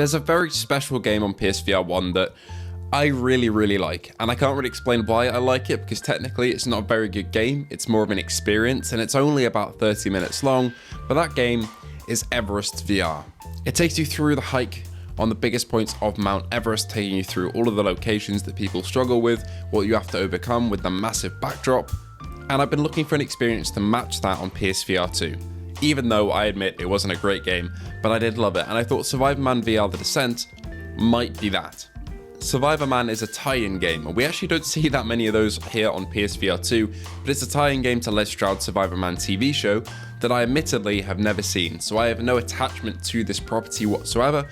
There's a very special game on PSVR1 that I really like, and I can't really explain why I like it because technically it's not a very good game, it's more of an experience and it's only about 30 minutes long, but that game is Everest VR. It takes you through the hike on the biggest points of Mount Everest, taking you through all of the locations that people struggle with, what you have to overcome with the massive backdrop, and I've been looking for an experience to match that on PSVR2. Even though I admit it wasn't a great game, but I did love it, and I thought Survivorman VR The Descent might be that. Survivorman is a tie-in game, and we actually don't see that many of those here on PSVR2, but it's a tie-in game to Stroud's Survivorman TV show that I admittedly have never seen, so I have no attachment to this property whatsoever,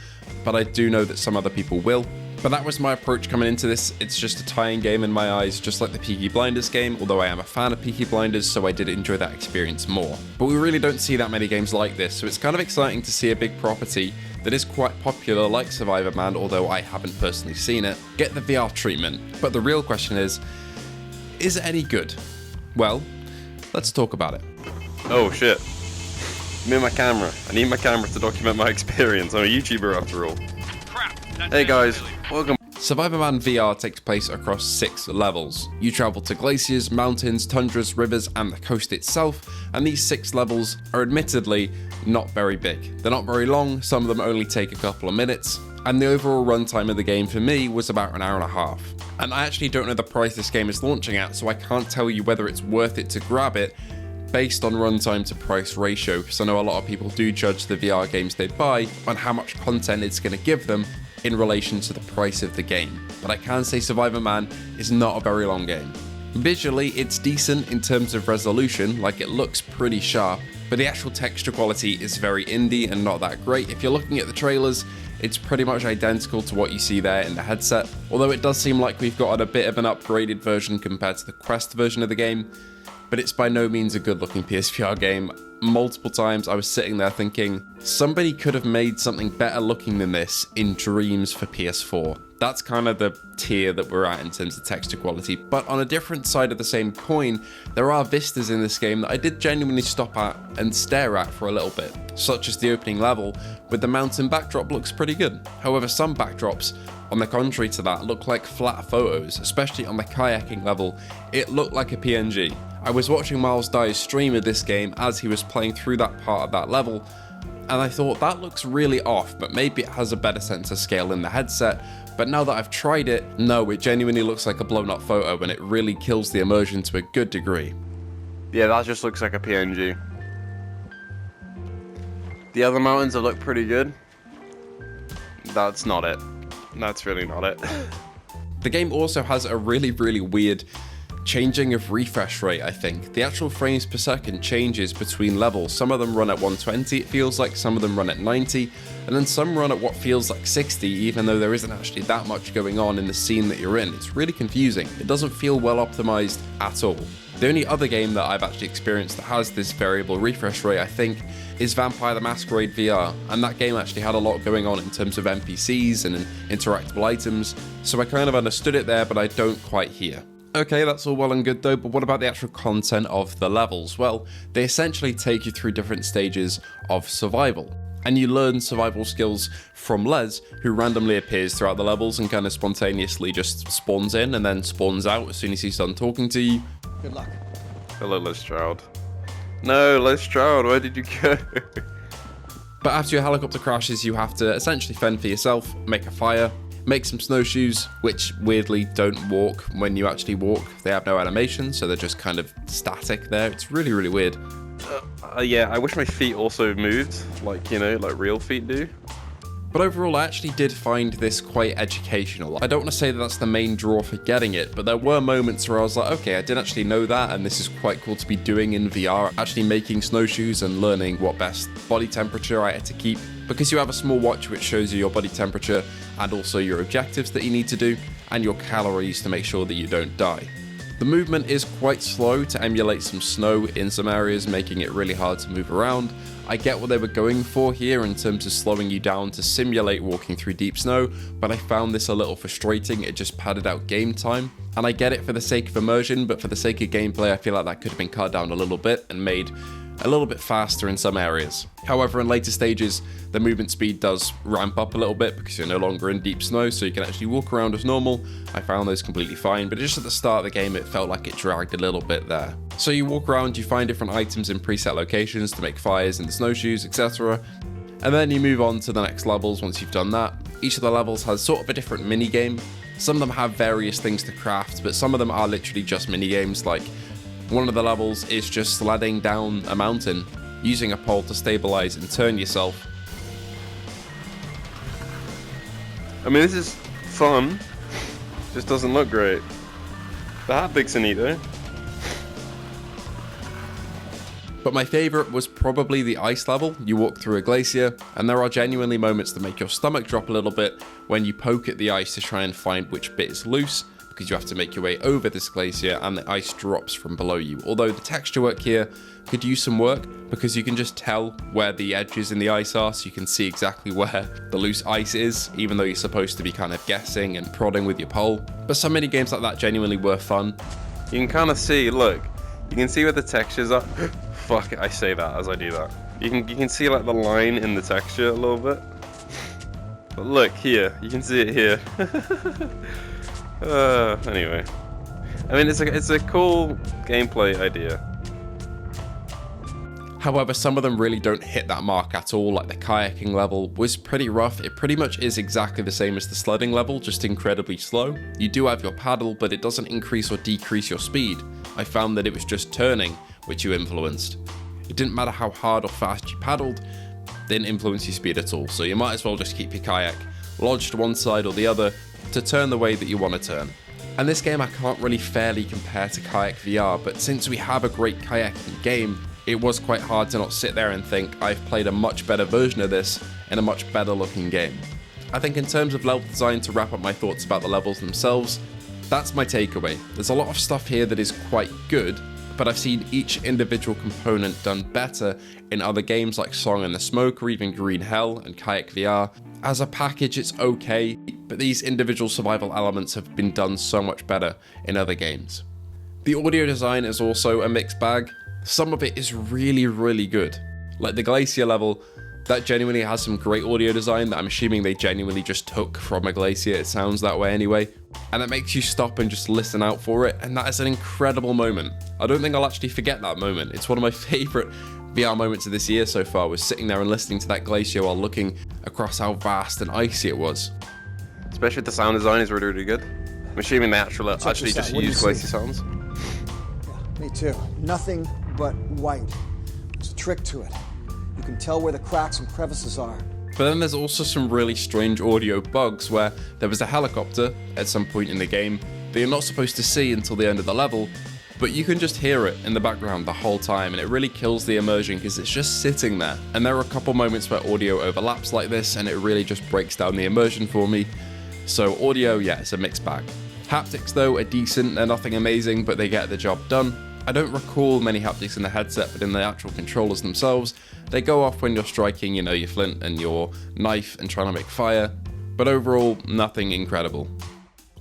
but I do know that some other people will. But that was my approach coming into this. It's just a tie-in game in my eyes, just like the Peaky Blinders game, although I am a fan of Peaky Blinders, so I did enjoy that experience more. But we really don't see that many games like this, so it's kind of exciting to see a big property that is quite popular like Survivorman, although I haven't personally seen it, get the VR treatment. But the real question is it any good? Well, let's talk about it. Oh shit. Give me my camera. I need my camera to document my experience. I'm a YouTuber after all. Hey guys, welcome. Survivorman VR takes place across 6 levels. You travel to glaciers, mountains, tundras, rivers, and the coast itself, and these 6 levels are admittedly not very big. They're not very long, some of them only take a couple of minutes, and the overall runtime of the game for me was about an hour and a half. And I actually don't know the price this game is launching at, so I can't tell you whether it's worth it to grab it based on runtime to price ratio, because I know a lot of people do judge the VR games they buy on how much content it's going to give them in relation to the price of the game. But I can say Survivorman is not a very long game. Visually, it's decent in terms of resolution, like it looks pretty sharp, but the actual texture quality is very indie and not that great. If you're looking at the trailers, it's pretty much identical to what you see there in the headset, although it does seem like we've got a bit of an upgraded version compared to the Quest version of the game, but it's by no means a good looking PSVR game. Multiple times I was sitting there thinking, somebody could have made something better looking than this in Dreams for PS4. That's kind of the tier that we're at in terms of texture quality. But on a different side of the same coin, there are vistas in this game that I did genuinely stop at and stare at for a little bit, such as the opening level, with the mountain backdrop looks pretty good. However, some backdrops, on the contrary to that, look like flat photos, especially on the kayaking level. It looked like a PNG. I was watching Miles Dye's stream of this game as he was playing through that part of that level, and I thought that looks really off, but maybe it has a better sense of scale in the headset. But now that I've tried it, no, it genuinely looks like a blown up photo, and it really kills the immersion to a good degree. Yeah, that just looks like a PNG. The other mountains have looked pretty good. That's not it. That's really not it. The game also has a really weird changing of refresh rate, I think. The actual frames per second changes between levels. Some of them run at 120, it feels like, some of them run at 90, and then some run at what feels like 60, even though there isn't actually that much going on in the scene that you're in. It's really confusing. It doesn't feel well optimized at all. The only other game that I've actually experienced that has this variable refresh rate, I think, is Vampire the Masquerade VR, and that game actually had a lot going on in terms of NPCs and interactable items, so I kind of understood it there, but I don't quite here. Okay, that's all well and good though, but what about the actual content of the levels? Well, they essentially take you through different stages of survival, and you learn survival skills from Les, who randomly appears throughout the levels and kind of spontaneously just spawns in and then spawns out as soon as he's done talking to you. Good luck. Hello, Les Stroud. No, Les Stroud, where did you go? But after your helicopter crashes, you have to essentially fend for yourself, make a fire, make some snowshoes, which weirdly don't walk when you actually walk. They have no animation, so they're just kind of static there. It's really weird. Yeah, I wish my feet also moved, like, you know, like real feet do. But overall, I actually did find this quite educational. I don't want to say that that's the main draw for getting it, but there were moments where I was like, okay, I didn't actually know that, and this is quite cool to be doing in VR, actually making snowshoes and learning what best body temperature I had to keep, because you have a small watch which shows you your body temperature and also your objectives that you need to do, and your calories to make sure that you don't die. The movement is quite slow to emulate some snow in some areas, making it really hard to move around. I get what they were going for here in terms of slowing you down to simulate walking through deep snow, but I found this a little frustrating. It just padded out game time. And I get it for the sake of immersion, but for the sake of gameplay, I feel like that could have been cut down a little bit and made a little bit faster in some areas. However, in later stages, the movement speed does ramp up a little bit because you're no longer in deep snow, so you can actually walk around as normal. I found those completely fine, but just at the start of the game, it felt like it dragged a little bit there. So you walk around, you find different items in preset locations to make fires in the snowshoes, etc. And then you move on to the next levels once you've done that. Each of the levels has sort of a different mini game. Some of them have various things to craft, but some of them are literally just mini games. Like one of the levels is just sledding down a mountain, using a pole to stabilize and turn yourself. I mean, this is fun, just doesn't look great. The haptics are neat though. But my favourite was probably the ice level. You walk through a glacier, and there are genuinely moments that make your stomach drop a little bit when you poke at the ice to try and find which bit is loose, because you have to make your way over this glacier and the ice drops from below you. Although the texture work here could use some work, because you can just tell where the edges in the ice are, so you can see exactly where the loose ice is, even though you're supposed to be kind of guessing and prodding with your pole. But some mini games like that genuinely were fun. You can kind of see, look, you can see where the textures are. Fuck it, I say that as I do that. You can see like the line in the texture a little bit. But look here, you can see it here. Anyway, I mean it's a cool gameplay idea. However, some of them really don't hit that mark at all. Like the kayaking level was pretty rough. It pretty much is exactly the same as the sledding level, just incredibly slow. You do have your paddle, but it doesn't increase or decrease your speed. I found that it was just turning which you influenced. It didn't matter how hard or fast you paddled, didn't influence your speed at all. So you might as well just keep your kayak lodged one side or the other to turn the way that you want to turn. And this game I can't really fairly compare to Kayak VR, but since we have a great kayaking game, it was quite hard to not sit there and think I've played a much better version of this in a much better looking game. I think in terms of level design, to wrap up my thoughts about the levels themselves, that's my takeaway. There's a lot of stuff here that is quite good, but I've seen each individual component done better in other games like Song and the Smoke or even Green Hell and Kayak VR. As a package, it's okay, but these individual survival elements have been done so much better in other games. The audio design is also a mixed bag. Some of it is really, really good. Like the glacier level, that genuinely has some great audio design that I'm assuming they genuinely just took from a glacier. It sounds that way anyway. And it makes you stop and just listen out for it, and that is an incredible moment. I don't think I'll actually forget that moment. It's one of my favorite VR moments of this year so far, was sitting there and listening to that glacier while looking across how vast and icy it was. Especially the sound design is really, really good. I'm assuming they actually just use glacier sounds. Yeah, me too. Nothing but white. There's a trick to it. You can tell where the cracks and crevices are. But then there's also some really strange audio bugs where there was a helicopter at some point in the game that you're not supposed to see until the end of the level, but you can just hear it in the background the whole time, and it really kills the immersion because it's just sitting there. And there are a couple moments where audio overlaps like this, and it really just breaks down the immersion for me. So audio, yeah, it's a mixed bag. Haptics though are decent, they're nothing amazing, but they get the job done. I don't recall many haptics in the headset, but in the actual controllers themselves, they go off when you're striking, you know, your flint and your knife and trying to make fire. But overall, nothing incredible.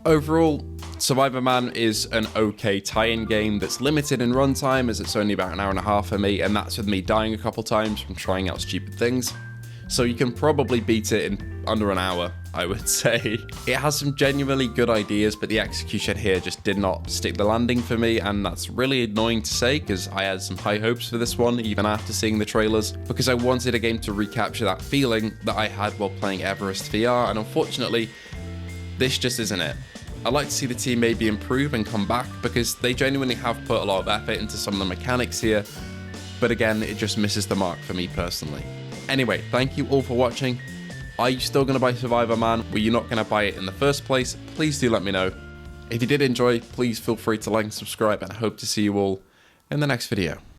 Overall, Survivorman is an okay tie-in game that's limited in runtime, as it's only about an hour and a half for me, and that's with me dying a couple times from trying out stupid things. So you can probably beat it in under an hour, I would say. It has some genuinely good ideas, but the execution here just did not stick the landing for me, and that's really annoying to say because I had some high hopes for this one, even after seeing the trailers, because I wanted a game to recapture that feeling that I had while playing Everest VR, and unfortunately, this just isn't it. I'd like to see the team maybe improve and come back, because they genuinely have put a lot of effort into some of the mechanics here, but again, it just misses the mark for me personally. Anyway, thank you all for watching. Are you still going to buy Survivorman? Were you not going to buy it in the first place? Please do let me know. If you did enjoy, please feel free to like and subscribe, and I hope to see you all in the next video.